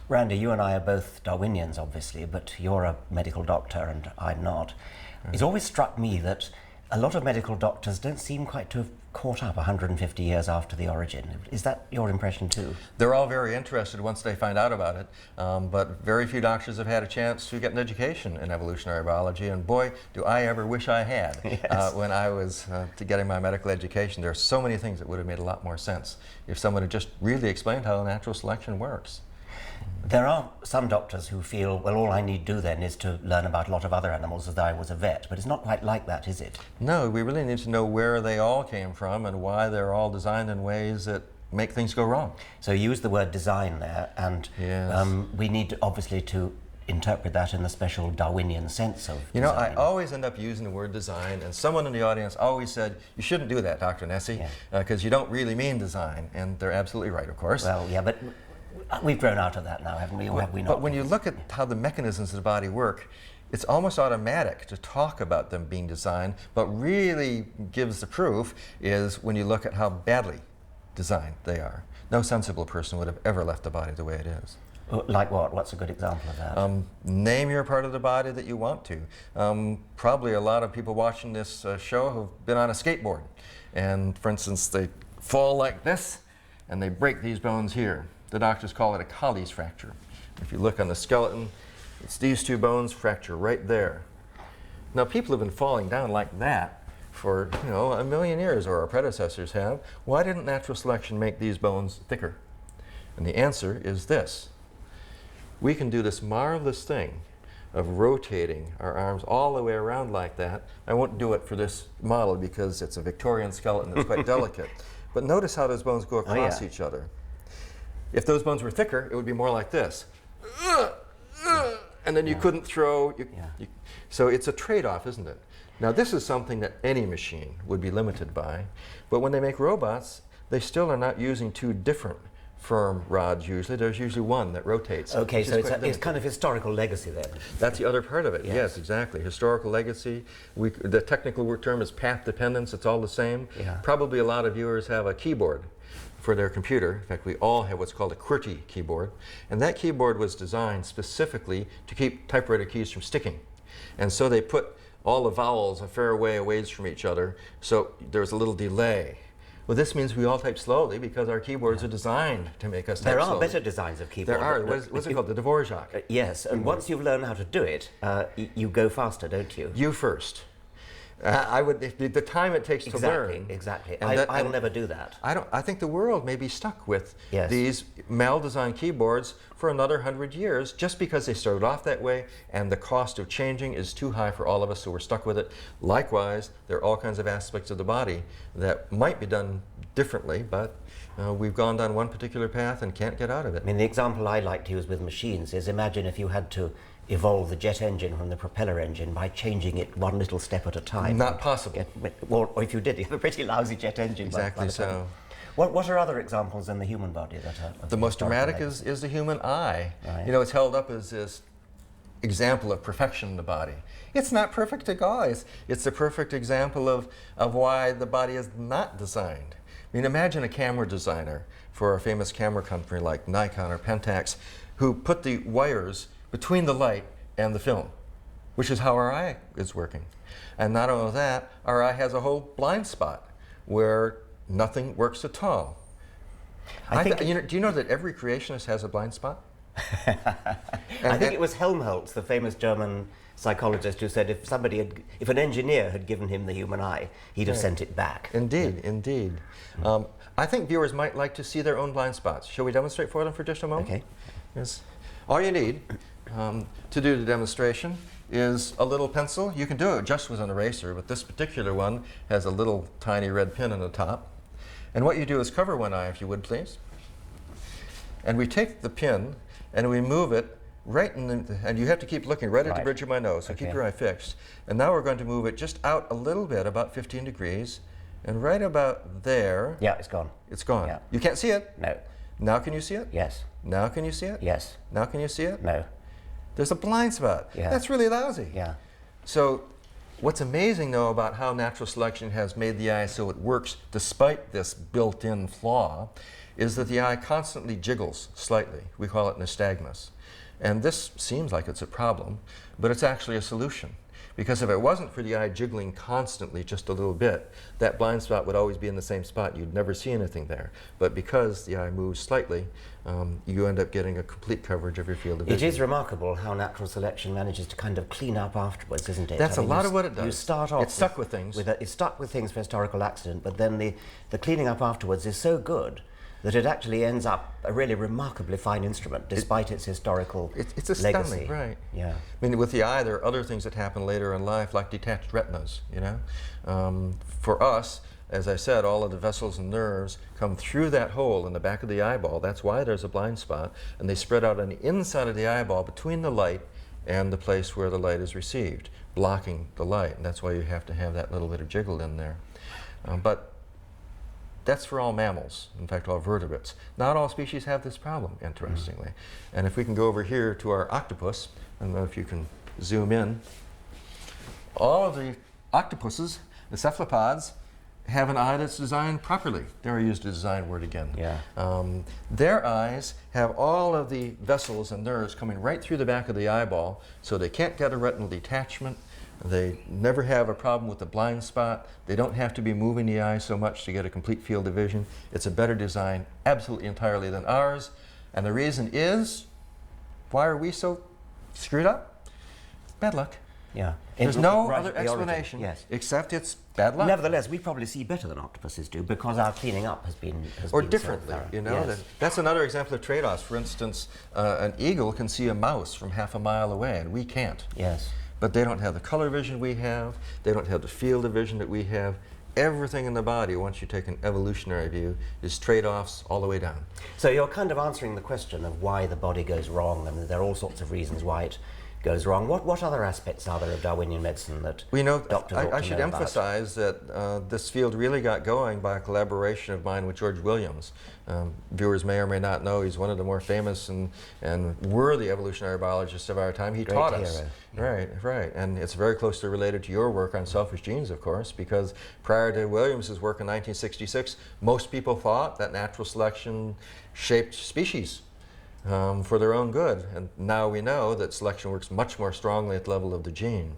Randy, you and I are both Darwinians, obviously, but you're a medical doctor and I'm not. It's always struck me that a lot of medical doctors don't seem quite to have caught up 150 years after the origin. Is that your impression too? They're all very interested once they find out about it, but very few doctors have had a chance to get an education in evolutionary biology, and boy, do I ever wish I had. Yes. When I was getting my medical education. There are so many things that would have made a lot more sense if someone had just really explained how natural selection works. There are some doctors who feel, well, all I need do then is to learn about a lot of other animals as though I was a vet, but it's not quite like that, is it? No, we really need to know where they all came from and why they're all designed in ways that make things go wrong. So you use the word design there, and Yes. we need obviously to interpret that in the special Darwinian sense of You know, design. I always end up using the word design, and someone in the audience always said, you shouldn't do that, Dr. Nesse, because you don't really mean design, and they're absolutely right, of course. Well, yeah, but we've grown out of that now, haven't we, or have we not? But when you look at how the mechanisms of the body work, it's almost automatic to talk about them being designed, but really gives the proof is when you look at how badly designed they are. No sensible person would have ever left the body the way it is. Like what? What's a good example of that? Name your part of the body that you want to. Probably a lot of people watching this show have been on a skateboard. And for instance, they fall like this, and they break these bones here. The doctors call it a Colles fracture. If you look on the skeleton, it's these two bones fracture right there. Now, people have been falling down like that for, you know, a million years, or our predecessors have. Why didn't natural selection make these bones thicker? And the answer is this. We can do this marvelous thing of rotating our arms all the way around like that. I won't do it for this model because it's a Victorian skeleton that's quite delicate. But notice how those bones go across each other. If those bones were thicker, it would be more like this. And then you couldn't throw. So it's a trade-off, isn't it? Now, this is something that any machine would be limited by. But when they make robots, they still are not using two different firm rods usually. There's usually one that rotates. Okay, so it's kind of historical legacy then. That's the other part of it. Yes, exactly. Historical legacy. The technical term is path dependence. It's all the same. Probably a lot of viewers have a keyboard for their computer. In fact, we all have what's called a QWERTY keyboard. And that keyboard was designed specifically to keep typewriter keys from sticking. And so they put all the vowels a fair way away from each other, so there's a little delay. Well, this means we all type slowly because our keyboards are designed to make us type slowly. There are better designs of keyboards. There are. What's it called? The Dvorak. Yes, and once you've learned how to do it, you go faster, don't you? You first. I would, the time it takes to learn. Exactly. I'll never do that. I think the world may be stuck with Yes. these mal-designed keyboards for another 100 years just because they started off that way and the cost of changing is too high for all of us, so we're stuck with it. Likewise, there are all kinds of aspects of the body that might be done differently, but we've gone down one particular path and can't get out of it. I mean, the example I like to use with machines is imagine if you had to evolve the jet engine from the propeller engine by changing it one little step at a time. Not possible. Or if you did, you have a pretty lousy jet engine. Exactly so. What are other examples in the human body that are? The most dramatic is the human eye. Right. You know, it's held up as this example of perfection in the body. It's not perfect at all. It's a perfect example of why the body is not designed. I mean, imagine a camera designer for a famous camera company like Nikon or Pentax who put the wires between the light and the film, which is how our eye is working. And not only that, our eye has a whole blind spot where nothing works at all. Do you know that every creationist has a blind spot? I think it was Helmholtz, the famous German psychologist, who said if an engineer had given him the human eye, he'd have sent it back. Indeed, indeed. I think viewers might like to see their own blind spots. Shall we demonstrate for them for just a moment? Okay. Yes. All you need to do the demonstration is a little pencil. You can do it just with an eraser, but this particular one has a little tiny red pin on the top. And what you do is cover one eye, if you would, please. And we take the pin and we move it right in the, and you have to keep looking right at the bridge of my nose, so keep your eye fixed. And now we're going to move it just out a little bit, about 15 degrees, and right about there. Yeah, it's gone. It's gone. Yeah. You can't see it? No. Now can you see it? Yes. Now can you see it? Yes. Now can you see it? No. There's a blind spot. Yeah. That's really lousy. Yeah. So What's amazing, though, about how natural selection has made the eye so it works despite this built-in flaw is that the eye constantly jiggles slightly. We call it nystagmus. And this seems like it's a problem, but it's actually a solution. Because if it wasn't for the eye jiggling constantly just a little bit, that blind spot would always be in the same spot. You'd never see anything there. But because the eye moves slightly, you end up getting a complete coverage of your field of vision. It is remarkable how natural selection manages to kind of clean up afterwards, isn't it? That's a lot of what it does. You start off it's stuck with things. It's stuck with things for historical accident, but then the cleaning up afterwards is so good that it actually ends up a really remarkably fine instrument, despite its historical it's astounding, legacy. Right? Yeah. I mean, with the eye, there are other things that happen later in life, like detached retinas. You know, for us, as I said, all of the vessels and nerves come through that hole in the back of the eyeball. That's why there's a blind spot, and they spread out on the inside of the eyeball between the light and the place where the light is received, blocking the light. And that's why you have to have that little bit of jiggle in there. But that's for all mammals, in fact, all vertebrates. Not all species have this problem, interestingly. And if we can go over here to our octopus, I don't know if you can zoom in. All of the octopuses, the cephalopods, have an eye that's designed properly. There I used a design word again. Yeah. Their eyes have all of the vessels and nerves coming right through the back of the eyeball, so they can't get a retinal detachment. They never have a problem with the blind spot. They don't have to be moving the eye so much to get a complete field of vision. It's a better design, absolutely entirely, than ours. And the reason is, why are we so screwed up? Bad luck. Yeah. There's no other explanation, except it's bad luck. Nevertheless, we probably see better than octopuses do because our cleaning up has been differently, so thorough. you know. Yes. That's another example of trade-offs. For instance, an eagle can see a mouse from half a mile away, and we can't. Yes. But they don't have the color vision we have. They don't have the field of vision that we have. Everything in the body, once you take an evolutionary view, is trade-offs all the way down. So you're kind of answering the question of why the body goes wrong, and there are all sorts of reasons why it goes wrong. What other aspects are there of Darwinian medicine that doctors ought to know I should emphasize that this field really got going by a collaboration of mine with George Williams. Viewers may or may not know he's one of the more famous and worthy evolutionary biologists of our time. He taught us. Yeah. Right. And it's very closely related to your work on selfish genes, of course, because prior to Williams's work in 1966, most people thought that natural selection shaped species for their own good. And now we know that selection works much more strongly at the level of the gene.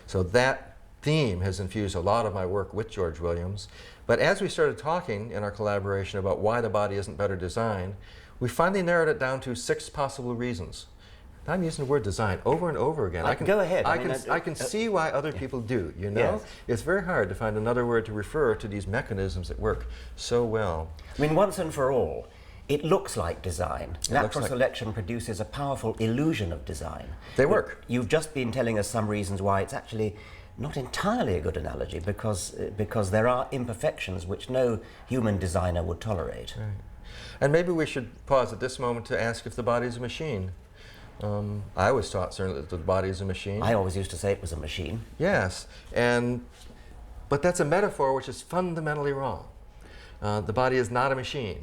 So that theme has infused a lot of my work with George Williams. But as we started talking in our collaboration about why the body isn't better designed, we finally narrowed it down to 6 possible reasons. I'm using the word design over and over again. Go ahead. I can see why other people do, you know? Yes. It's very hard to find another word to refer to these mechanisms that work so well. I mean, once and for all, it looks like design. Natural selection produces a powerful illusion of design. They work. You've just been telling us some reasons why it's actually not entirely a good analogy, because there are imperfections which no human designer would tolerate. Right. And maybe we should pause at this moment to ask if the body is a machine. I was taught certainly that the body is a machine. I always used to say it was a machine. Yes, but that's a metaphor which is fundamentally wrong. The body is not a machine.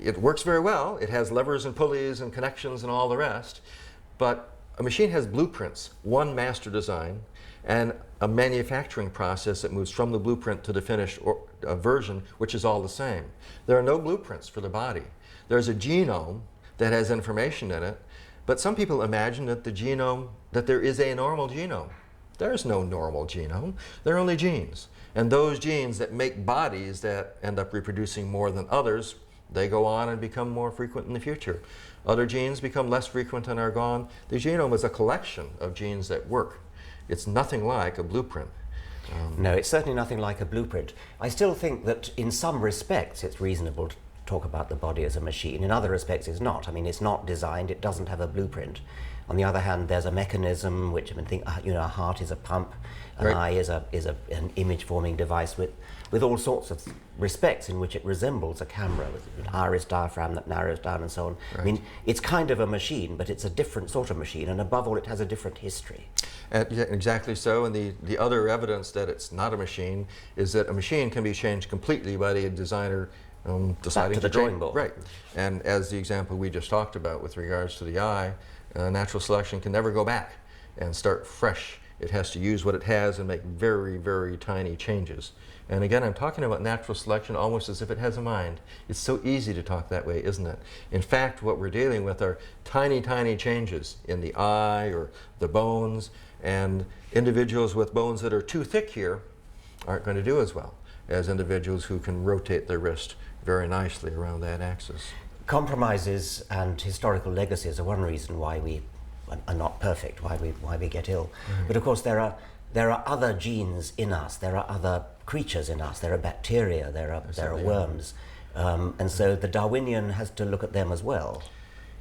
It works very well. It has levers and pulleys and connections and all the rest. But a machine has blueprints, one master design, and a manufacturing process that moves from the blueprint to the finished version, which is all the same. There are no blueprints for the body. There's a genome that has information in it, but some people imagine that that there is a normal genome. There's no normal genome. There are only genes. And those genes that make bodies that end up reproducing more than others, they go on and become more frequent in the future. Other genes become less frequent and are gone. The genome is a collection of genes that work. It's nothing like a blueprint. No, it's certainly nothing like a blueprint. I still think that in some respects it's reasonable to talk about the body as a machine. In other respects it's not. I mean, it's not designed, it doesn't have a blueprint. On the other hand, there's a mechanism which, I mean, think, a heart is a pump, an eye is an image-forming device with all sorts of respects in which it resembles a camera, with an iris diaphragm that narrows down and so on. Right. I mean, it's kind of a machine, but it's a different sort of machine, and above all, it has a different history. Yeah, exactly so, and the other evidence that it's not a machine is that a machine can be changed completely by the designer deciding to the drawing board. Right, and as the example we just talked about with regards to the eye, natural selection can never go back and start fresh It has to use what it has and make very, very tiny changes. And again, I'm talking about natural selection almost as if it has a mind. It's so easy to talk that way, isn't it? In fact, what we're dealing with are tiny, tiny changes in the eye or the bones, and individuals with bones that are too thick here aren't going to do as well as individuals who can rotate their wrist very nicely around that axis. Compromises and historical legacies are one reason why we are not perfect, why we get ill. But of course there are other genes in us, there are other creatures in us, there are bacteria, there are worms. And so the Darwinian has to look at them as well.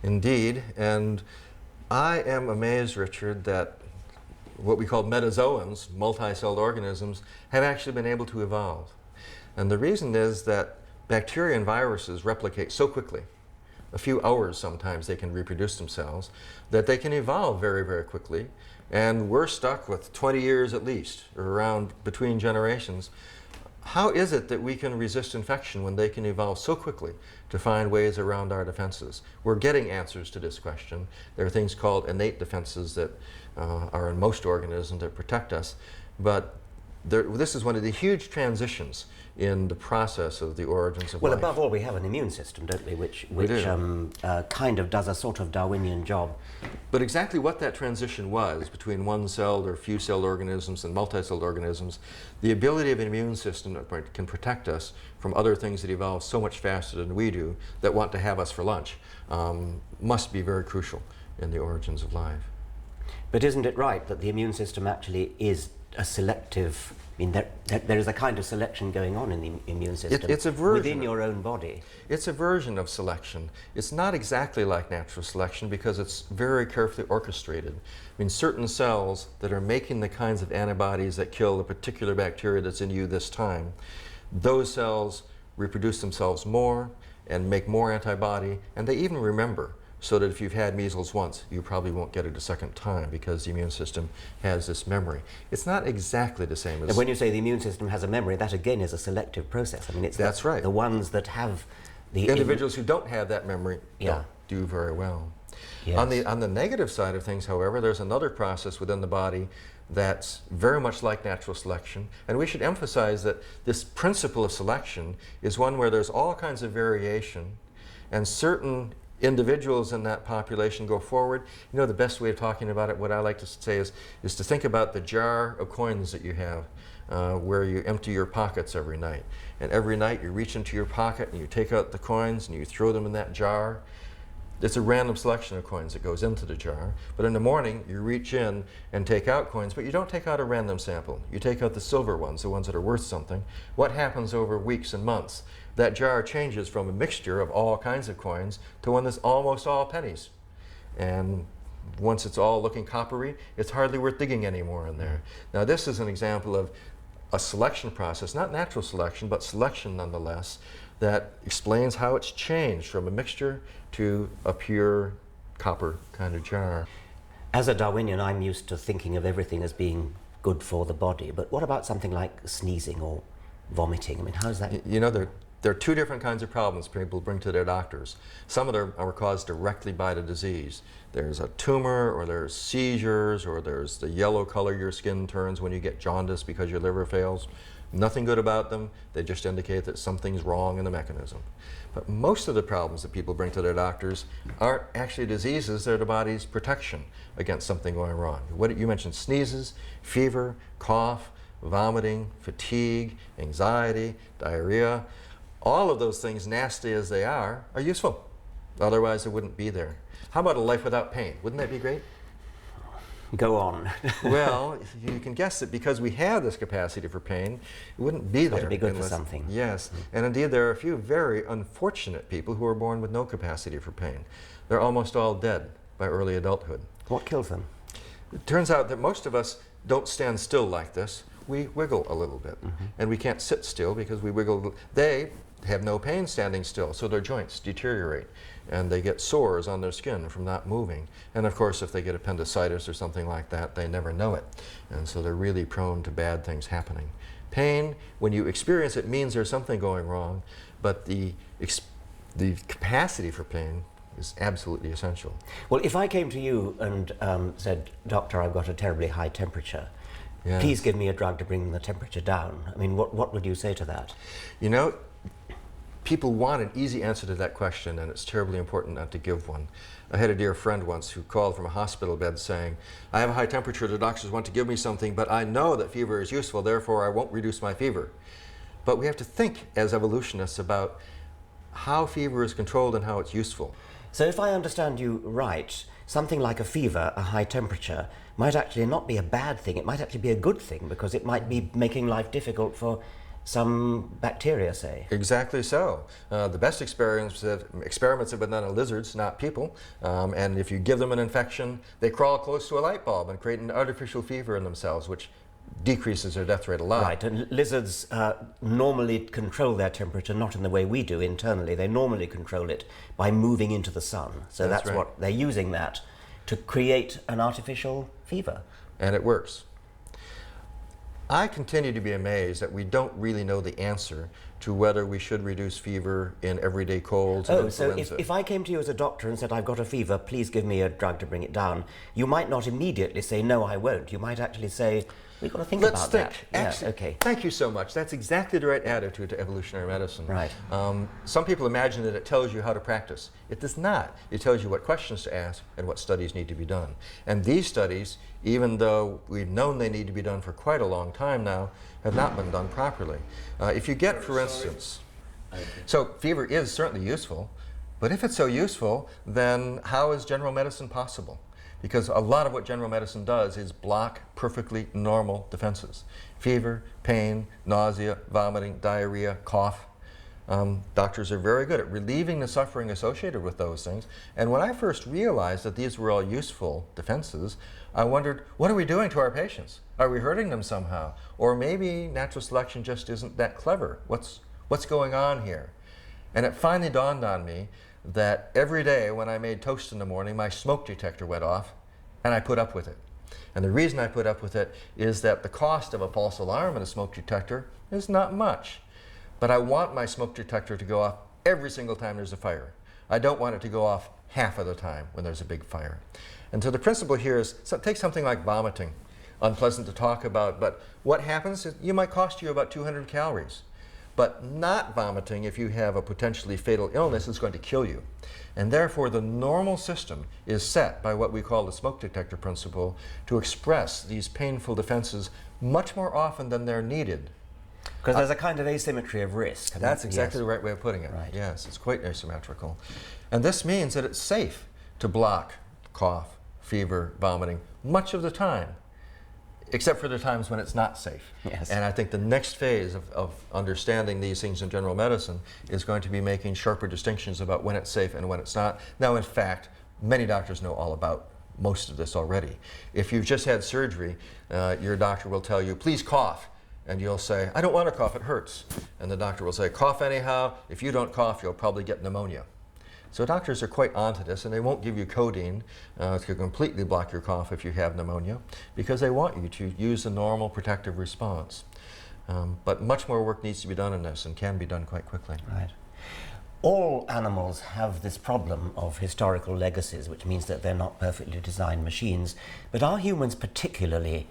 Indeed, and I am amazed, Richard, that what we call metazoans, multi-celled organisms, have actually been able to evolve. And the reason is that bacteria and viruses replicate so quickly, a few hours sometimes they can reproduce themselves, that they can evolve very, very quickly. And we're stuck with 20 years at least, or around between generations. How is it that we can resist infection when they can evolve so quickly to find ways around our defenses? We're getting answers to this question. There are things called innate defenses that are in most organisms that protect us, but this is one of the huge transitions in the process of the origins of life. Well, above all, we have an immune system, don't we, which kind of does a sort of Darwinian job. But exactly what that transition was between one-celled or few-celled organisms and multi-celled organisms, the ability of an immune system that can protect us from other things that evolve so much faster than we do, that want to have us for lunch, must be very crucial in the origins of life. But isn't it right that the immune system actually is a selective, I mean, there is a kind of selection going on in the immune system it's a version within your own body? It's a version of selection. It's not exactly like natural selection because it's very carefully orchestrated. I mean, certain cells that are making the kinds of antibodies that kill the particular bacteria that's in you this time, those cells reproduce themselves more and make more antibody, and they even remember. So that if you've had measles once, you probably won't get it a second time because the immune system has this memory. It's not exactly the same as... And when you say the immune system has a memory, that again is a selective process. I mean, it's that's right. The ones that have the... Individuals who don't have that memory don't do very well. Yes. On the negative side of things, however, there's another process within the body that's very much like natural selection. And we should emphasize that this principle of selection is one where there's all kinds of variation, and certain individuals in that population go forward. You know, the best way of talking about it, what I like to say is to think about the jar of coins that you have where you empty your pockets every night. And every night you reach into your pocket and you take out the coins and you throw them in that jar. It's a random selection of coins that goes into the jar. But in the morning you reach in and take out coins, but you don't take out a random sample. You take out the silver ones, the ones that are worth something. What happens over weeks and months? That jar changes from a mixture of all kinds of coins to one that's almost all pennies. And once it's all looking coppery, it's hardly worth digging anymore in there. Now this is an example of a selection process, not natural selection, but selection nonetheless, that explains how it's changed from a mixture to a pure copper kind of jar. As a Darwinian, I'm used to thinking of everything as being good for the body, but what about something like sneezing or vomiting? I mean, how's that? You know, there are two different kinds of problems people bring to their doctors. Some of them are caused directly by the disease. There's a tumor, or there's seizures, or there's the yellow color your skin turns when you get jaundice because your liver fails. Nothing good about them. They just indicate that something's wrong in the mechanism. But most of the problems that people bring to their doctors aren't actually diseases. They're the body's protection against something going wrong. What you mentioned: sneezes, fever, cough, vomiting, fatigue, anxiety, diarrhea. All of those things, nasty as they are useful. Otherwise, it wouldn't be there. How about a life without pain? Wouldn't that be great? Go on. Well, you can guess that because we have this capacity for pain, it wouldn't be there. Got to be good for something. Yes, and indeed there are a few very unfortunate people who are born with no capacity for pain. They're almost all dead by early adulthood. What kills them? It turns out that most of us don't stand still like this. We wiggle a little bit, and we can't sit still because we wiggle. They have no pain standing still, so their joints deteriorate, and they get sores on their skin from not moving. And of course, if they get appendicitis or something like that, they never know it, and so they're really prone to bad things happening. Pain, when you experience it, means there's something going wrong, but the capacity for pain is absolutely essential. Well, if I came to you and said, Doctor, I've got a terribly high temperature, Yes. please give me a drug to bring the temperature down. I mean, what would you say to that? You know, people want an easy answer to that question, and it's terribly important not to give one. I had a dear friend once who called from a hospital bed saying, I have a high temperature, the doctors want to give me something, but I know that fever is useful, therefore I won't reduce my fever. But we have to think as evolutionists about how fever is controlled and how it's useful. So if I understand you right, something like a fever, a high temperature, might actually not be a bad thing, it might actually be a good thing, because it might be making life difficult for some bacteria, say. Exactly so. The best experiments have been done on lizards, not people. And if you give them an infection, they crawl close to a light bulb and create an artificial fever in themselves, which decreases their death rate a lot. Right, and lizards normally control their temperature not in the way we do internally. They normally control it by moving into the sun. So that's right. what they're using that to create an artificial fever. And it works. I continue to be amazed that we don't really know the answer to whether we should reduce fever in everyday colds and influenza. So if I came to you as a doctor and said, I've got a fever, please give me a drug to bring it down, you might not immediately say, no, I won't. You might actually say, we've got to think about that. Actually, yeah, okay. Thank you so much. That's exactly the right attitude to evolutionary medicine. Right. Some people imagine that it tells you how to practice. It does not. It tells you what questions to ask and what studies need to be done. And these studies, even though we've known they need to be done for quite a long time now, have not been done properly. If you get, for instance, so fever is certainly useful, but if it's so useful, then how is general medicine possible? Because a lot of what general medicine does is block perfectly normal defenses. Fever, pain, nausea, vomiting, diarrhea, cough. Doctors are very good at relieving the suffering associated with those things. And when I first realized that these were all useful defenses, I wondered, what are we doing to our patients? Are we hurting them somehow? Or maybe natural selection just isn't that clever. What's going on here? And it finally dawned on me that every day when I made toast in the morning, my smoke detector went off, and I put up with it. And the reason I put up with it is that the cost of a false alarm in a smoke detector is not much. But I want my smoke detector to go off every single time there's a fire. I don't want it to go off half of the time when there's a big fire. And so the principle here is, take something like vomiting. Unpleasant to talk about, but what happens is it might cost you about 200 calories. But not vomiting, if you have a potentially fatal illness, is going to kill you. And therefore, the normal system is set by what we call the smoke detector principle to express these painful defenses much more often than they're needed. Because there's a kind of asymmetry of risk. That's exactly the right way of putting it. Right. Yes, it's quite asymmetrical. And this means that it's safe to block cough, fever, vomiting much of the time, except for the times when it's not safe. Yes. And I think the next phase of understanding these things in general medicine is going to be making sharper distinctions about when it's safe and when it's not. Now, in fact, many doctors know all about most of this already. If you've just had surgery, your doctor will tell you, please cough. And you'll say, I don't want to cough, it hurts. And the doctor will say, cough anyhow. If you don't cough, you'll probably get pneumonia. So doctors are quite onto this, and they won't give you codeine to completely block your cough if you have pneumonia, because they want you to use a normal protective response. But much more work needs to be done in this, and can be done quite quickly. Right. All animals have this problem of historical legacies, which means that they're not perfectly designed machines. But are humans particularly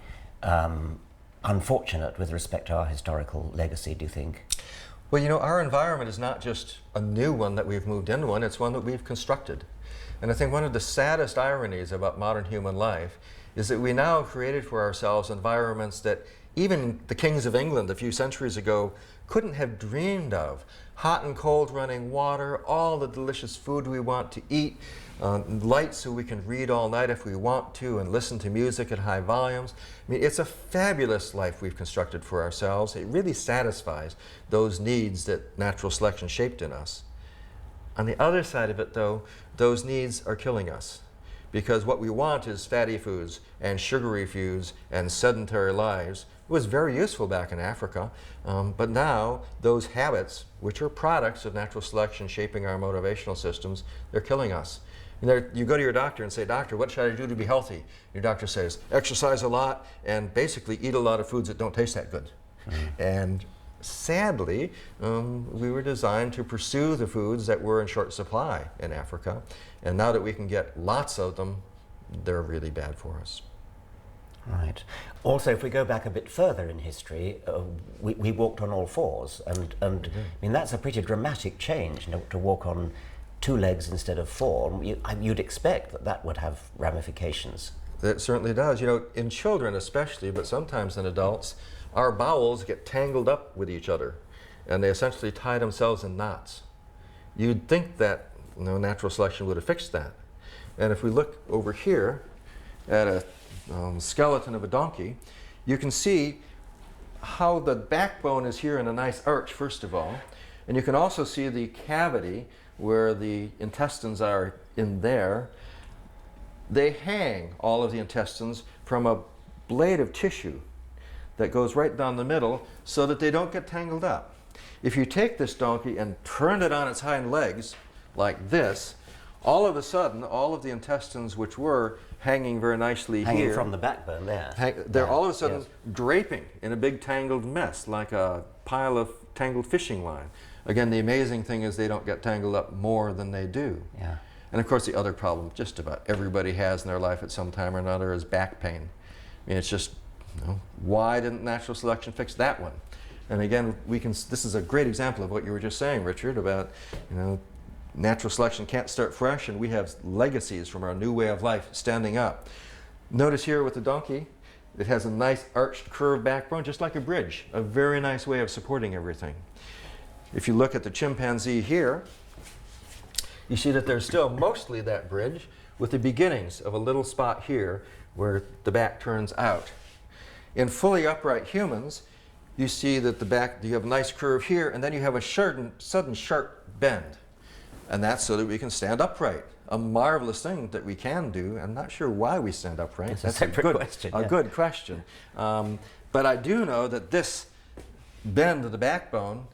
unfortunate with respect to our historical legacy, do you think? Well, you know, our environment is not just a new one that we've moved into one, it's one that we've constructed. And I think one of the saddest ironies about modern human life is that we now have created for ourselves environments that even the kings of England a few centuries ago couldn't have dreamed of. Hot and cold running water, all the delicious food we want to eat, light so we can read all night if we want to and listen to music at high volumes. I mean, it's a fabulous life we've constructed for ourselves. It really satisfies those needs that natural selection shaped in us. On the other side of it, though, those needs are killing us. Because what we want is fatty foods and sugary foods and sedentary lives. It was very useful back in Africa, but now those habits, which are products of natural selection shaping our motivational systems, they're killing us. You go to your doctor and say, doctor, what should I do to be healthy? Your doctor says, exercise a lot and basically eat a lot of foods that don't taste that good. And sadly, we were designed to pursue the foods that were in short supply in Africa. And now that we can get lots of them, they're really bad for us. Right. Also, if we go back a bit further in history, we walked on all fours, and I mean, that's a pretty dramatic change, to walk on 2 legs instead of 4. You'd expect that that would have ramifications. It certainly does. You know, in children especially, but sometimes in adults, our bowels get tangled up with each other, and they essentially tie themselves in knots. You'd think that natural selection would have fixed that. And if we look over here at a skeleton of a donkey, you can see how the backbone is here in a nice arch, first of all. And you can also see the cavity where the intestines are in there. They hang, all of the intestines, from a blade of tissue that goes right down the middle so that they don't get tangled up. If you take this donkey and turn it on its hind legs like this, all of a sudden, all of the intestines which were hanging very nicely hanging from the backbone there. They're all of a sudden draping in a big tangled mess, like a pile of tangled fishing line. Again, the amazing thing is they don't get tangled up more than they do. Yeah. And of course, the other problem just about everybody has in their life at some time or another is back pain. I mean, it's just, why didn't natural selection fix that one? And again, this is a great example of what you were just saying, Richard, about, natural selection can't start fresh, and we have legacies from our new way of life standing up. Notice here with the donkey, it has a nice arched curved backbone, just like a bridge, a very nice way of supporting everything. If you look at the chimpanzee here, you see that there's still mostly that bridge with the beginnings of a little spot here where the back turns out. In fully upright humans, you see that the back, you have a nice curve here, and then you have a sudden sharp bend. And that's so that we can stand upright. A marvelous thing that we can do. I'm not sure why we stand upright. That's a good question. A good question. But I do know that this bend of the backbone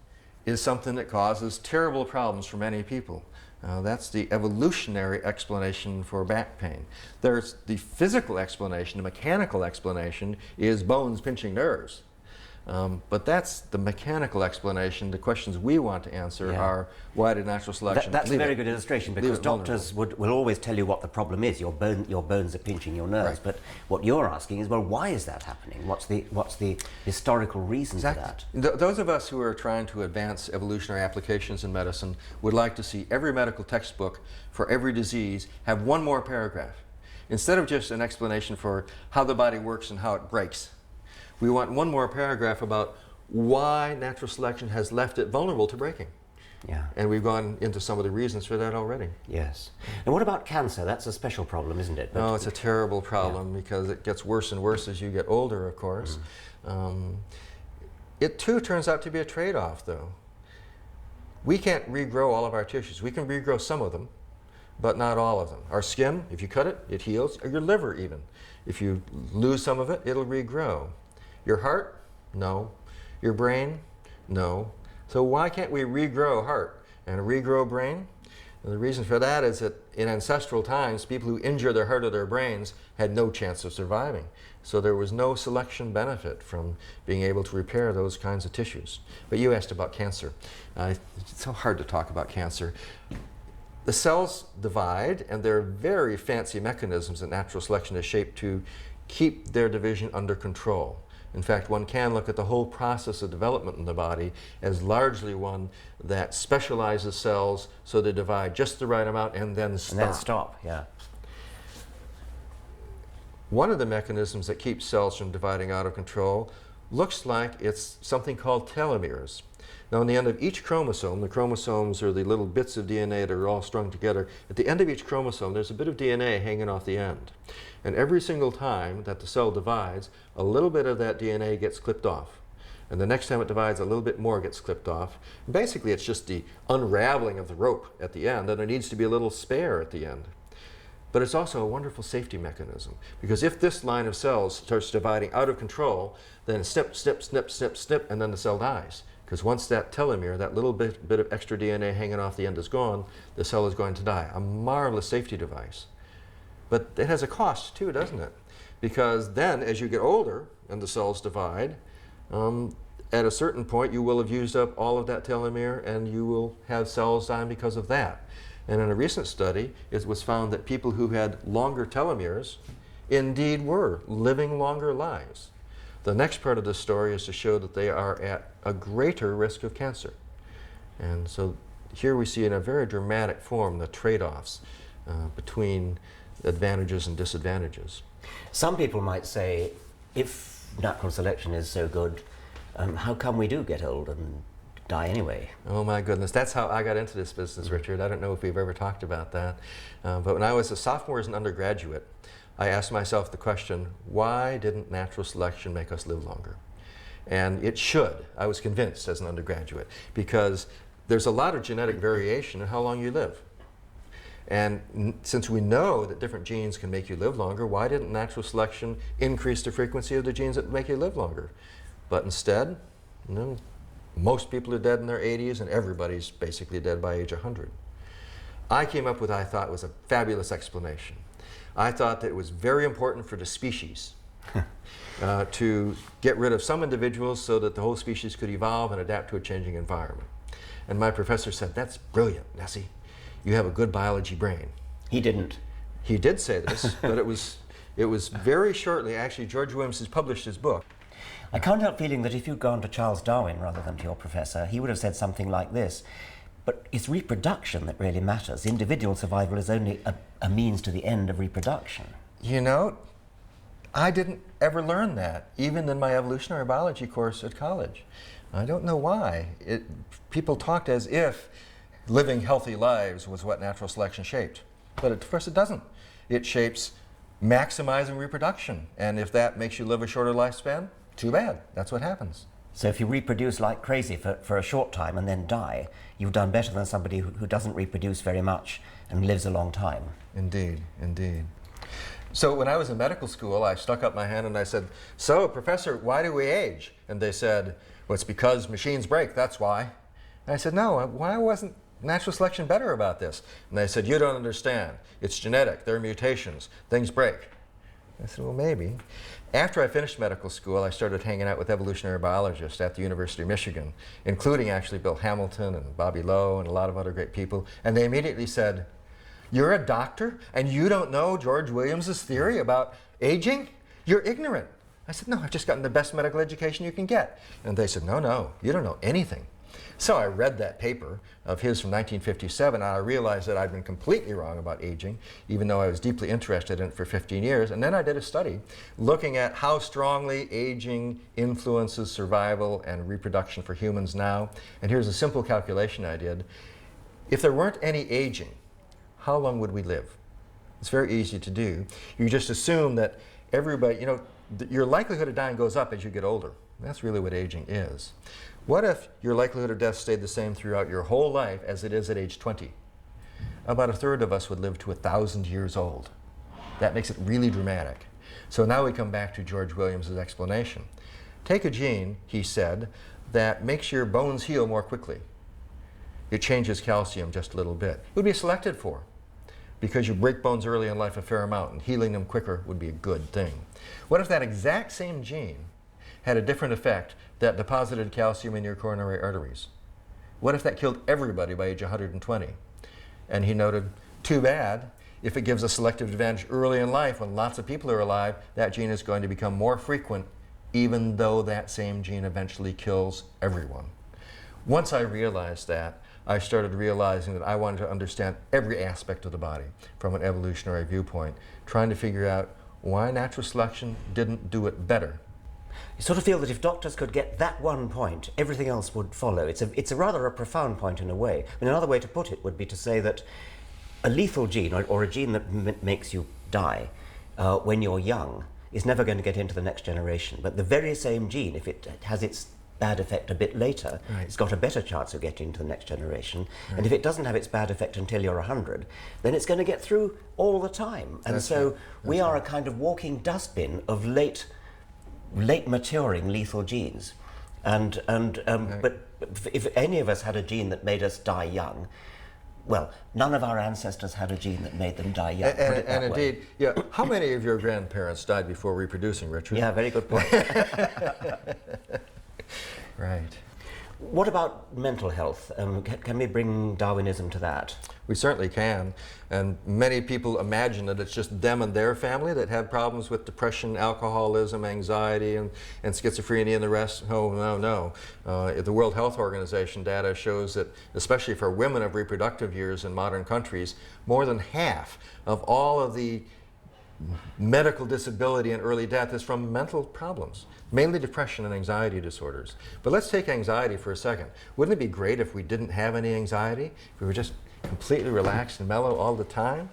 is something that causes terrible problems for many people. That's the evolutionary explanation for back pain. There's the physical explanation, the mechanical explanation is bones pinching nerves. But that's the mechanical explanation. The questions we want to answer are, why did natural selection That's a very good illustration, because doctors will always tell you what the problem is. Your bones are pinching your nerves. Right. But what you're asking is, well, why is that happening? What's the historical reason for that? Those of us who are trying to advance evolutionary applications in medicine would like to see every medical textbook for every disease have one more paragraph. Instead of just an explanation for how the body works and how it breaks. We want one more paragraph about why natural selection has left it vulnerable to breaking. Yeah. And we've gone into some of the reasons for that already. Yes. And what about cancer? That's a special problem, isn't it? No, it's a terrible problem because it gets worse and worse as you get older, of course. It too turns out to be a trade-off, though. We can't regrow all of our tissues. We can regrow some of them, but not all of them. Our skin, if you cut it, it heals, or your liver even. If you lose some of it, it'll regrow. Your heart? No. Your brain? No. So why can't we regrow heart and regrow brain? And the reason for that is that in ancestral times, people who injured their heart or their brains had no chance of surviving. So there was no selection benefit from being able to repair those kinds of tissues. But you asked about cancer. It's so hard to talk about cancer. The cells divide, and there are very fancy mechanisms that natural selection is shaped to keep their division under control. In fact, one can look at the whole process of development in the body as largely one that specializes cells so they divide just the right amount and then stop. And then stop, yeah. One of the mechanisms that keeps cells from dividing out of control looks like it's something called telomeres. Now, on the end of each chromosome, the chromosomes are the little bits of DNA that are all strung together. At the end of each chromosome, there's a bit of DNA hanging off the end. And every single time that the cell divides, a little bit of that DNA gets clipped off. And the next time it divides, a little bit more gets clipped off. And basically, it's just the unraveling of the rope at the end, and there needs to be a little spare at the end. But it's also a wonderful safety mechanism, because if this line of cells starts dividing out of control, then snip, snip, snip, snip, snip, and then the cell dies. Because once that telomere, that little bit of extra DNA hanging off the end is gone, the cell is going to die. A marvelous safety device. But it has a cost too, doesn't it? Because then, as you get older and the cells divide, at a certain point, you will have used up all of that telomere, and you will have cells dying because of that. And in a recent study, it was found that people who had longer telomeres indeed were living longer lives. The next part of the story is to show that they are at a greater risk of cancer. And so here we see in a very dramatic form the trade-offs between advantages and disadvantages. Some people might say, if natural selection is so good, how come we do get old and die anyway? Oh my goodness, that's how I got into this business, Richard. I don't know if we've ever talked about that. But when I was a sophomore as an undergraduate, I asked myself the question, why didn't natural selection make us live longer? And it should. I was convinced as an undergraduate, because there's a lot of genetic variation in how long you live. And since we know that different genes can make you live longer, why didn't natural selection increase the frequency of the genes that make you live longer? But instead, no. Most people are dead in their 80s, and everybody's basically dead by age 100. I came up with what I thought was a fabulous explanation. I thought that it was very important for the species to get rid of some individuals so that the whole species could evolve and adapt to a changing environment. And my professor said, "That's brilliant, Nesse. You have a good biology brain." He didn't. He did say this, but it was very shortly. Actually, George Williams has published his book. I can't help feeling that if you'd gone to Charles Darwin rather than to your professor, he would have said something like this: but it's reproduction that really matters. Individual survival is only a means to the end of reproduction. You know, I didn't ever learn that, even in my evolutionary biology course at college. I don't know why. People talked as if living healthy lives was what natural selection shaped. But of course it doesn't. It shapes maximizing reproduction. And if that makes you live a shorter lifespan, too bad. That's what happens. So if you reproduce like crazy for a short time and then die, you've done better than somebody who doesn't reproduce very much and lives a long time. Indeed, indeed. So when I was in medical school, I stuck up my hand and I said, "So, Professor, why do we age?" And they said, "Well, it's because machines break, that's why." And I said, "No, why wasn't natural selection better about this?" And they said, "You don't understand. It's genetic. There are mutations. Things break." I said, "Well, maybe." After I finished medical school, I started hanging out with evolutionary biologists at the University of Michigan, including actually Bill Hamilton and Bobby Lowe and a lot of other great people. And they immediately said, "You're a doctor and you don't know George Williams's theory about aging? You're ignorant." I said, "No, I've just gotten the best medical education you can get." And they said, "No, you don't know anything." So I read that paper of his from 1957, and I realized that I'd been completely wrong about aging, even though I was deeply interested in it for 15 years. And then I did a study looking at how strongly aging influences survival and reproduction for humans now. And here's a simple calculation I did. If there weren't any aging, how long would we live? It's very easy to do. You just assume that everybody, you know, your likelihood of dying goes up as you get older. That's really what aging is. What if your likelihood of death stayed the same throughout your whole life as it is at age 20? About a third of us would live to 1,000 years old. That makes it really dramatic. So now we come back to George Williams' explanation. Take a gene, he said, that makes your bones heal more quickly. It changes calcium just a little bit. It would be selected for, because you break bones early in life a fair amount, and healing them quicker would be a good thing. What if that exact same gene had a different effect that deposited calcium in your coronary arteries? What if that killed everybody by age 120? And he noted, too bad. If it gives a selective advantage early in life when lots of people are alive, that gene is going to become more frequent, even though that same gene eventually kills everyone. Once I realized that, I started realizing that I wanted to understand every aspect of the body from an evolutionary viewpoint, trying to figure out why natural selection didn't do it better. You sort of feel that if doctors could get that one point, everything else would follow. It's a rather a profound point in a way. I mean, another way to put it would be to say that a lethal gene, or a gene that makes you die when you're young, is never going to get into the next generation. But the very same gene, if it has its bad effect a bit later, right, it's got a better chance of getting into the next generation. Right. And if it doesn't have its bad effect until you're 100, then it's going to get through all the time. And That's so right. we are a kind of walking dustbin of late maturing lethal genes. Right. But if any of us had a gene that made us die young, well, none of our ancestors had a gene that made them die young. And indeed, yeah. How many of your grandparents died before reproducing, Richard? Yeah, very good point. Right. What about mental health? Can we bring Darwinism to that? We certainly can. And many people imagine that it's just them and their family that have problems with depression, alcoholism, anxiety, and schizophrenia and the rest. Oh, no, no. The World Health Organization data shows that, especially for women of reproductive years in modern countries, more than half of all of the medical disability and early death is from mental problems, mainly depression and anxiety disorders. But let's take anxiety for a second. Wouldn't it be great if we didn't have any anxiety? If we were just completely relaxed and mellow all the time?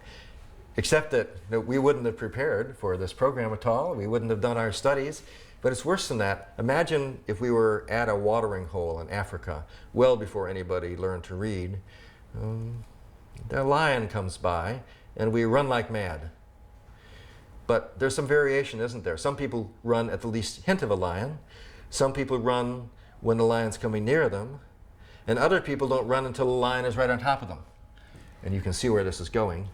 Except that we wouldn't have prepared for this program at all. We wouldn't have done our studies. But it's worse than that. Imagine if we were at a watering hole in Africa, well before anybody learned to read. A lion comes by, and we run like mad. But there's some variation, isn't there? Some people run at the least hint of a lion. Some people run when the lion's coming near them. And other people don't run until the lion is right on top of them. And you can see where this is going.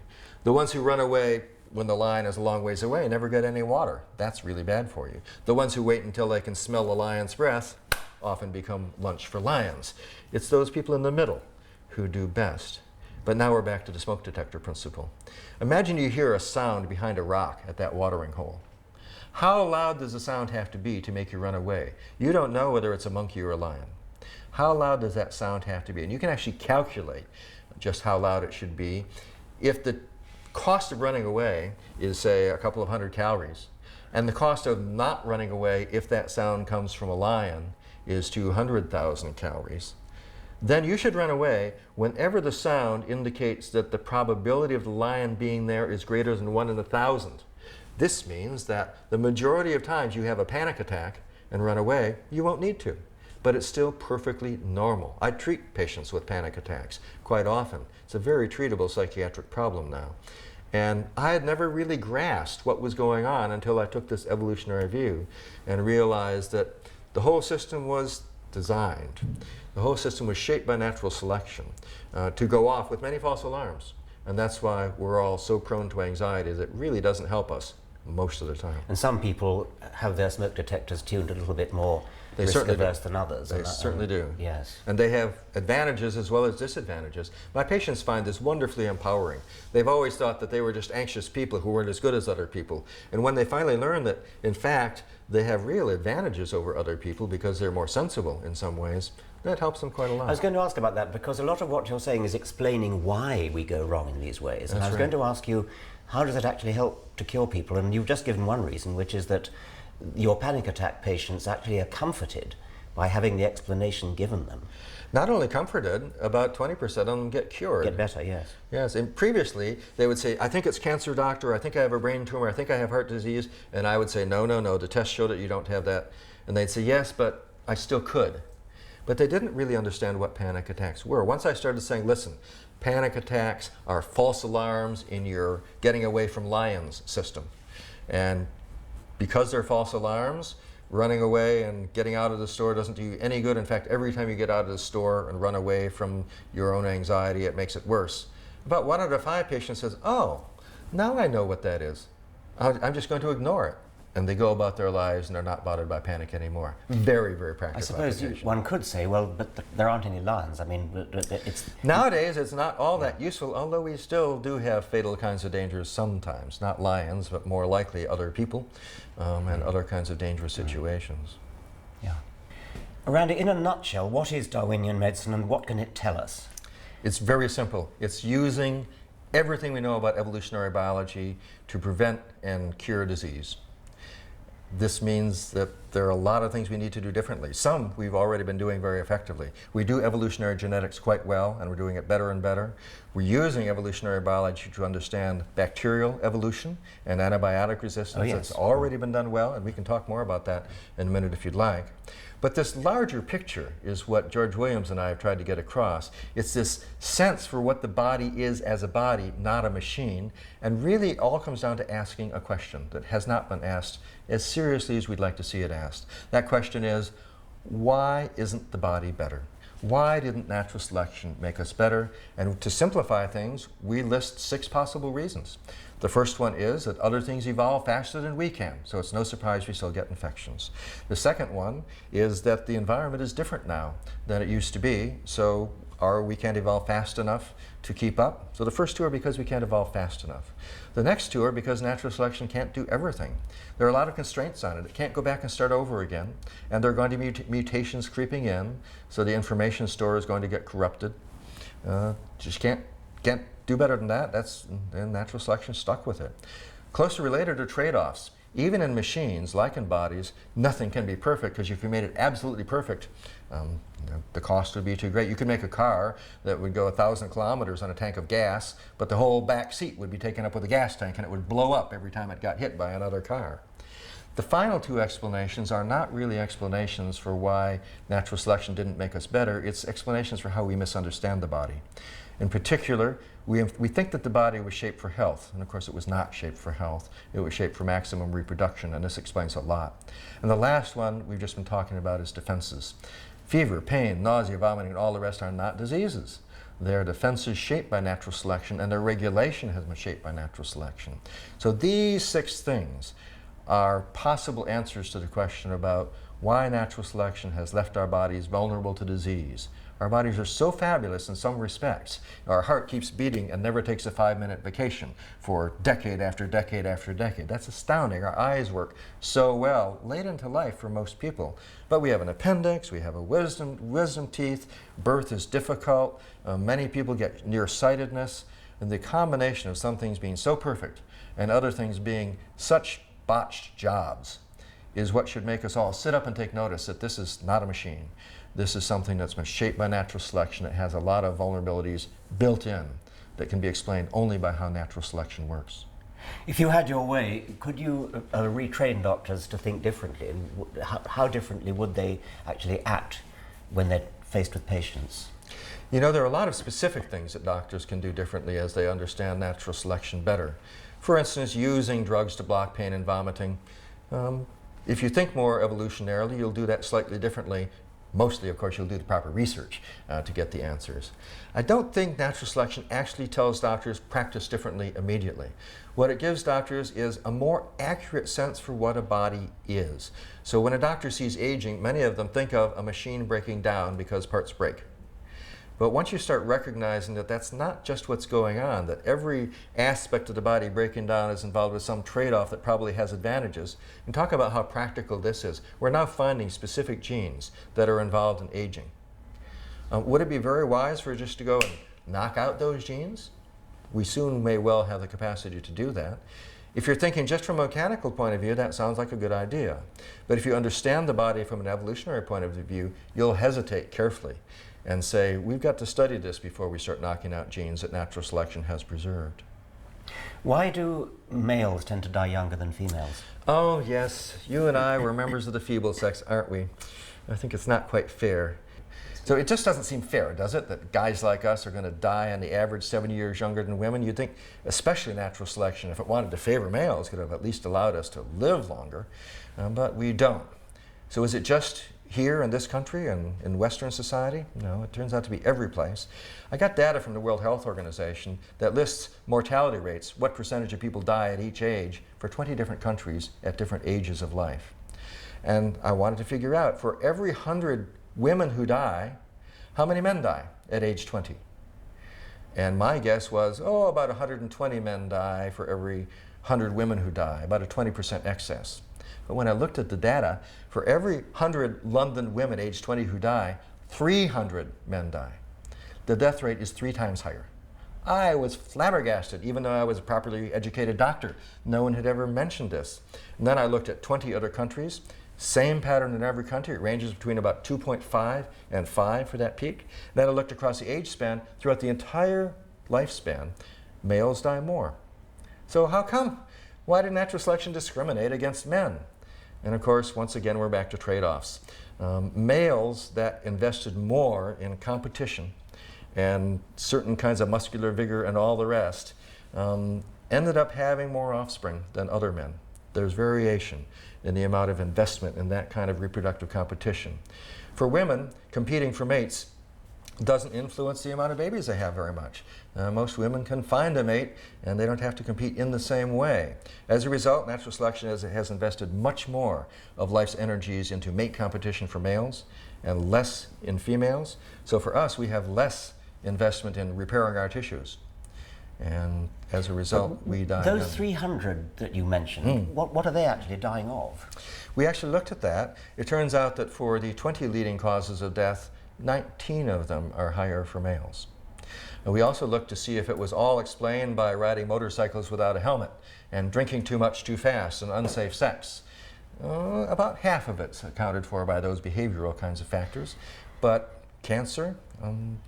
The ones who run away when the lion is a long ways away never get any water. That's really bad for you. The ones who wait until they can smell the lion's breath often become lunch for lions. It's those people in the middle who do best. But now we're back to the smoke detector principle. Imagine you hear a sound behind a rock at that watering hole. How loud does the sound have to be to make you run away? You don't know whether it's a monkey or a lion. How loud does that sound have to be? And you can actually calculate just how loud it should be. If the cost of running away is, say, a couple of 100 calories, and the cost of not running away if that sound comes from a lion is 200,000 calories, then you should run away whenever the sound indicates that the probability of the lion being there is greater than 1 in 1,000. This means that the majority of times you have a panic attack and run away, you won't need to. But it's still perfectly normal. I treat patients with panic attacks quite often. It's a very treatable psychiatric problem now. And I had never really grasped what was going on until I took this evolutionary view and realized that the whole system was designed. The whole system was shaped by natural selection to go off with many false alarms. And that's why we're all so prone to anxiety that it really doesn't help us most of the time. And some people have their smoke detectors tuned a little bit more They certainly risk-averse than others. They certainly do. Yes. And they have advantages as well as disadvantages. My patients find this wonderfully empowering. They've always thought that they were just anxious people who weren't as good as other people. And when they finally learn that, in fact, they have real advantages over other people because they're more sensible in some ways, that helps them quite a lot. I was going to ask about that because a lot of what you're saying is explaining why we go wrong in these ways. And I was going to ask you, how does it actually help to cure people? And you've just given one reason, which is that your panic attack patients actually are comforted by having the explanation given them. Not only comforted, about 20% of them get cured. Get better, yes. Yes, and previously they would say, I think it's cancer, doctor, I think I have a brain tumor, I think I have heart disease, and I would say, no, no, no, the tests show that you don't have that. And they'd say, yes, but I still could. But they didn't really understand what panic attacks were. Once I started saying, listen, panic attacks are false alarms in your getting away from lions system. And because they're false alarms, running away and getting out of the store doesn't do you any good. In fact, every time you get out of the store and run away from your own anxiety, it makes it worse. About 1 out of 5 patients says, oh, now I know what that is. I'm just going to ignore it. And they go about their lives and are not bothered by panic anymore. Very, very practical. I suppose one could say, well, but there aren't any lions. I mean, it's... Nowadays, it's not all that useful, although we still do have fatal kinds of dangers sometimes. Not lions, but more likely other people and other kinds of dangerous situations. Yeah. Randy, in a nutshell, what is Darwinian medicine and what can it tell us? It's very simple. It's using everything we know about evolutionary biology to prevent and cure disease. This means that there are a lot of things we need to do differently. Some we've already been doing very effectively. We do evolutionary genetics quite well, and we're doing it better and better. We're using evolutionary biology to understand bacterial evolution and antibiotic resistance. Oh, yes. It's already been done well, and we can talk more about that in a minute if you'd like. But this larger picture is what George Williams and I have tried to get across. It's this sense for what the body is as a body, not a machine, and really it all comes down to asking a question that has not been asked as seriously as we'd like to see it asked. That question is, why isn't the body better? Why didn't natural selection make us better? And to simplify things, we list 6 possible reasons. The first one is that other things evolve faster than we can, so it's no surprise we still get infections. The second one is that the environment is different now than it used to be, so we can't evolve fast enough to keep up. So the first two are because we can't evolve fast enough. The next two are because natural selection can't do everything. There are a lot of constraints on it. It can't go back and start over again, and there are going to be mutations creeping in, so the information store is going to get corrupted. Just can't do better than that. Then natural selection stuck with it. Closely related are trade-offs. Even in machines, like in bodies, nothing can be perfect, because if you made it absolutely perfect, the cost would be too great. You could make a car that would go 1,000 kilometers on a tank of gas, but the whole back seat would be taken up with a gas tank, and it would blow up every time it got hit by another car. The final two explanations are not really explanations for why natural selection didn't make us better. It's explanations for how we misunderstand the body. In particular, we think that the body was shaped for health, and of course it was not shaped for health. It was shaped for maximum reproduction, and this explains a lot. And the last one we've just been talking about is defenses. Fever, pain, nausea, vomiting, and all the rest are not diseases. They're defenses shaped by natural selection, and their regulation has been shaped by natural selection. So these 6 things are possible answers to the question about why natural selection has left our bodies vulnerable to disease. Our bodies are so fabulous in some respects. Our heart keeps beating and never takes a 5-minute vacation for decade after decade after decade. That's astounding. Our eyes work so well late into life for most people. But we have an appendix, we have a wisdom teeth, birth is difficult, many people get nearsightedness, and the combination of some things being so perfect and other things being such botched jobs is what should make us all sit up and take notice that this is not a machine. This is something that's been shaped by natural selection. It has a lot of vulnerabilities built in that can be explained only by how natural selection works. If you had your way, could you retrain doctors to think differently? And how differently would they actually act when they're faced with patients? You know, there are a lot of specific things that doctors can do differently as they understand natural selection better. For instance, using drugs to block pain and vomiting. If you think more evolutionarily, you'll do that slightly differently. Mostly, of course, you'll do the proper research to get the answers. I don't think natural selection actually tells doctors practice differently immediately. What it gives doctors is a more accurate sense for what a body is. So when a doctor sees aging, many of them think of a machine breaking down because parts break. But once you start recognizing that that's not just what's going on, that every aspect of the body breaking down is involved with some trade-off that probably has advantages, and talk about how practical this is. We're now finding specific genes that are involved in aging. Would it be very wise for just to go and knock out those genes? We soon may well have the capacity to do that. If you're thinking just from a mechanical point of view, that sounds like a good idea. But if you understand the body from an evolutionary point of view, you'll hesitate carefully and say, we've got to study this before we start knocking out genes that natural selection has preserved. Why do males tend to die younger than females? Oh yes, you and I were members of the feeble sex, aren't we? I think it's not quite fair. So it just doesn't seem fair, does it, that guys like us are going to die on the average 7 years younger than women? You'd think, especially natural selection, if it wanted to favor males, could have at least allowed us to live longer, but we don't. So is it just here in this country and in Western society? No, it turns out to be every place. I got data from the World Health Organization that lists mortality rates, what percentage of people die at each age, for 20 different countries at different ages of life. And I wanted to figure out, for every 100 women who die, how many men die at age 20? And my guess was, about 120 men die for every 100 women who die, about a 20% excess. But when I looked at the data, for every 100 London women aged 20 who die, 300 men die. The death rate is 3 times higher. I was flabbergasted, even though I was a properly educated doctor. No one had ever mentioned this. And then I looked at 20 other countries. Same pattern in every country. It ranges between about 2.5 and 5 for that peak. Then I looked across the age span. Throughout the entire lifespan, males die more. So how come? Why did natural selection discriminate against men? And of course, once again, we're back to trade-offs. Males that invested more in competition and certain kinds of muscular vigor and all the rest ended up having more offspring than other men. There's variation in the amount of investment in that kind of reproductive competition. For women, competing for mates doesn't influence the amount of babies they have very much. Most women can find a mate and they don't have to compete in the same way. As a result, natural selection has invested much more of life's energies into mate competition for males and less in females. So for us, we have less investment in repairing our tissues. And as a result, we die. Those 300 that you mentioned, what are they actually dying of? We actually looked at that. It turns out that for the 20 leading causes of death, 19 of them are higher for males. And we also looked to see if it was all explained by riding motorcycles without a helmet and drinking too much too fast and unsafe sex. About half of it's accounted for by those behavioral kinds of factors. But cancer,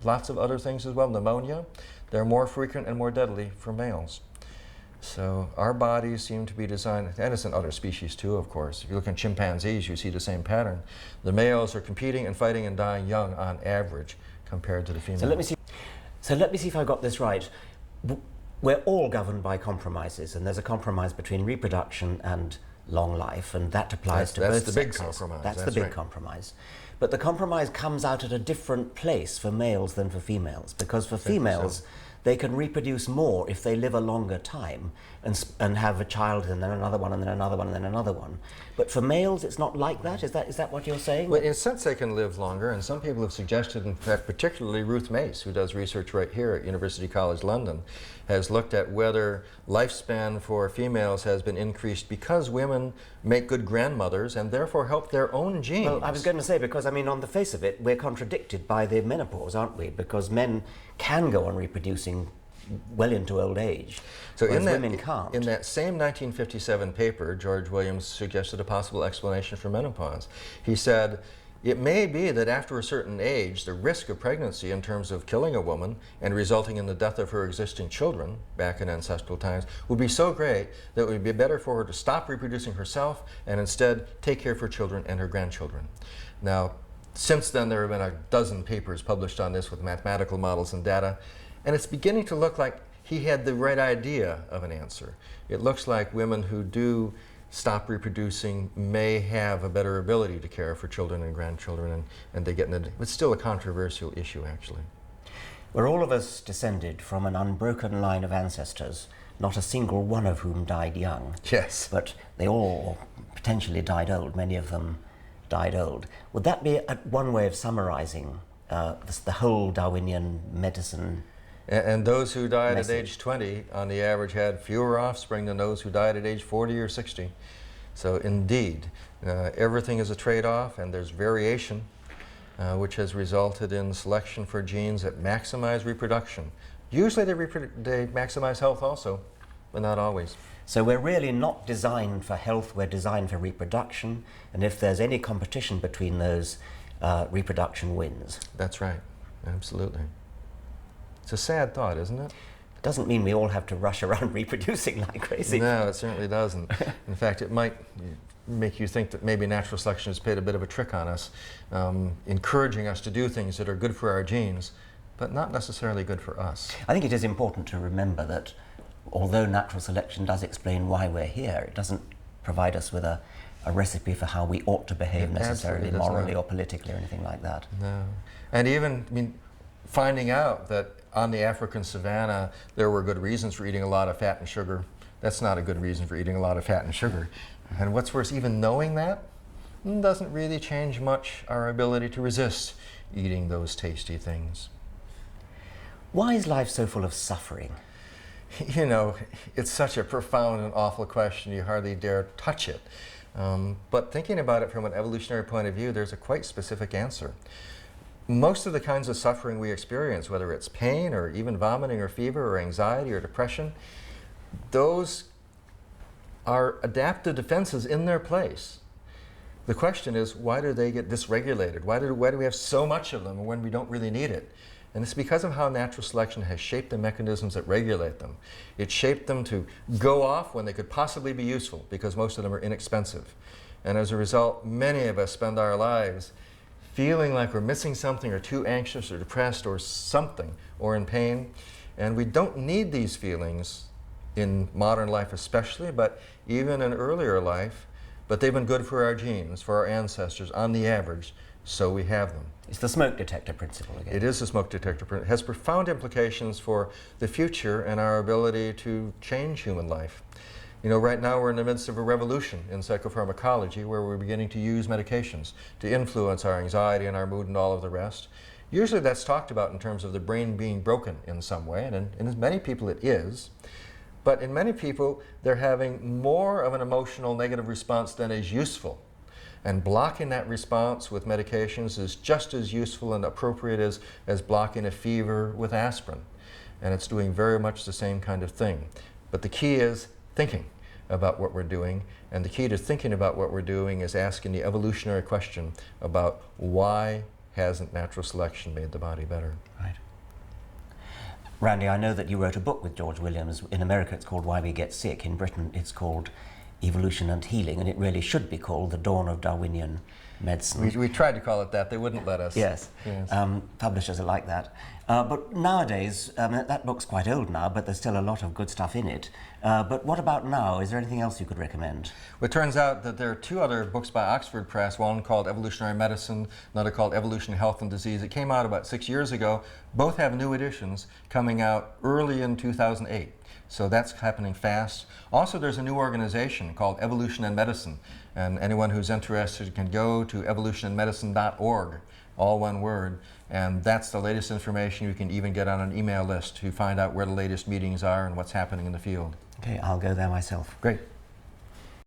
lots of other things as well, pneumonia, they're more frequent and more deadly for males. So our bodies seem to be designed, and it's in other species too, of course. If you look at chimpanzees, you see the same pattern. The males are competing and fighting and dying young on average compared to the females. So let me see if I got this right. We're all governed by compromises, and there's a compromise between reproduction and long life, and that applies to both sexes. That's the big compromise. That's the big compromise. But the compromise comes out at a different place for males than for females, because for females, they can reproduce more if they live a longer time and have a child and then another one and then another one and then another one. But for males, it's not like that? Is that what you're saying? Well, in a sense, they can live longer, and some people have suggested, in fact, particularly Ruth Mace, who does research right here at University College London, has looked at whether lifespan for females has been increased because women make good grandmothers and therefore help their own genes. Well, I was going to say, because I mean, on the face of it, we're contradicted by the menopause, aren't we? Because men can go on reproducing well into old age, so women can't. In that same 1957 paper, George Williams suggested a possible explanation for menopause. He said, it may be that after a certain age, the risk of pregnancy in terms of killing a woman and resulting in the death of her existing children back in ancestral times would be so great that it would be better for her to stop reproducing herself and instead take care of her children and her grandchildren. Now, since then, there have been a dozen papers published on this with mathematical models and data, and it's beginning to look like he had the right idea of an answer. It looks like women who do stop reproducing may have a better ability to care for children and grandchildren, and they get into, it's still a controversial issue, actually. We're all of us descended from an unbroken line of ancestors, not a single one of whom died young. Yes. But they all potentially died old, many of them died old. Would that be one way of summarizing the whole Darwinian medicine? And those who died message? At age 20, on the average, had fewer offspring than those who died at age 40 or 60. So indeed, everything is a trade-off, and there's variation, which has resulted in selection for genes that maximize reproduction. Usually they maximize health also, but not always. So we're really not designed for health, we're designed for reproduction, and if there's any competition between those, reproduction wins. That's right, absolutely. It's a sad thought, isn't it? It doesn't mean we all have to rush around reproducing like crazy. No, it certainly doesn't. In fact, it might make you think that maybe natural selection has played a bit of a trick on us, encouraging us to do things that are good for our genes, but not necessarily good for us. I think it is important to remember that although natural selection does explain why we're here, it doesn't provide us with a recipe for how we ought to behave necessarily morally or politically or anything like that. No. And even, I mean, finding out that on the African savanna there were good reasons for eating a lot of fat and sugar, that's not a good reason for eating a lot of fat and sugar. And what's worse, even knowing that doesn't really change much our ability to resist eating those tasty things. Why is life so full of suffering? You know, it's such a profound and awful question, you hardly dare touch it. But thinking about it from an evolutionary point of view, there's a quite specific answer. Most of the kinds of suffering we experience, whether it's pain or even vomiting or fever or anxiety or depression, those are adaptive defenses in their place. The question is, why do they get dysregulated? Why do we have so much of them when we don't really need it? And it's because of how natural selection has shaped the mechanisms that regulate them. It shaped them to go off when they could possibly be useful, because most of them are inexpensive. And as a result, many of us spend our lives feeling like we're missing something, or too anxious or depressed or something, or in pain. And we don't need these feelings in modern life especially, but even in earlier life. But they've been good for our genes, for our ancestors, on the average, so we have them. It's the smoke detector principle again. It is a smoke detector. It has profound implications for the future and our ability to change human life. You know, right now we're in the midst of a revolution in psychopharmacology where we're beginning to use medications to influence our anxiety and our mood and all of the rest. Usually that's talked about in terms of the brain being broken in some way, and in many people it is. But in many people, they're having more of an emotional negative response than is useful. And blocking that response with medications is just as useful and appropriate as blocking a fever with aspirin. And it's doing very much the same kind of thing. But the key is thinking about what we're doing. And the key to thinking about what we're doing is asking the evolutionary question about why hasn't natural selection made the body better? Right. Randy, I know that you wrote a book with George Williams. In America it's called Why We Get Sick. In Britain it's called Evolution and Healing, and it really should be called The Dawn of Darwinian Medicine. We tried to call it that. They wouldn't let us. Yes. Publishers are like that. But nowadays, that book's quite old now, but there's still a lot of good stuff in it. But what about now? Is there anything else you could recommend? Well, it turns out that there are two other books by Oxford Press, one called Evolutionary Medicine, another called Evolution, Health and Disease. It came out about 6 years ago. Both have new editions coming out early in 2008. So that's happening fast. Also, there's a new organization called Evolution and Medicine, and anyone who's interested can go to evolutionandmedicine.org, all one word, and that's the latest information. You can even get on an email list to find out where the latest meetings are and what's happening in the field. Okay, I'll go there myself. Great.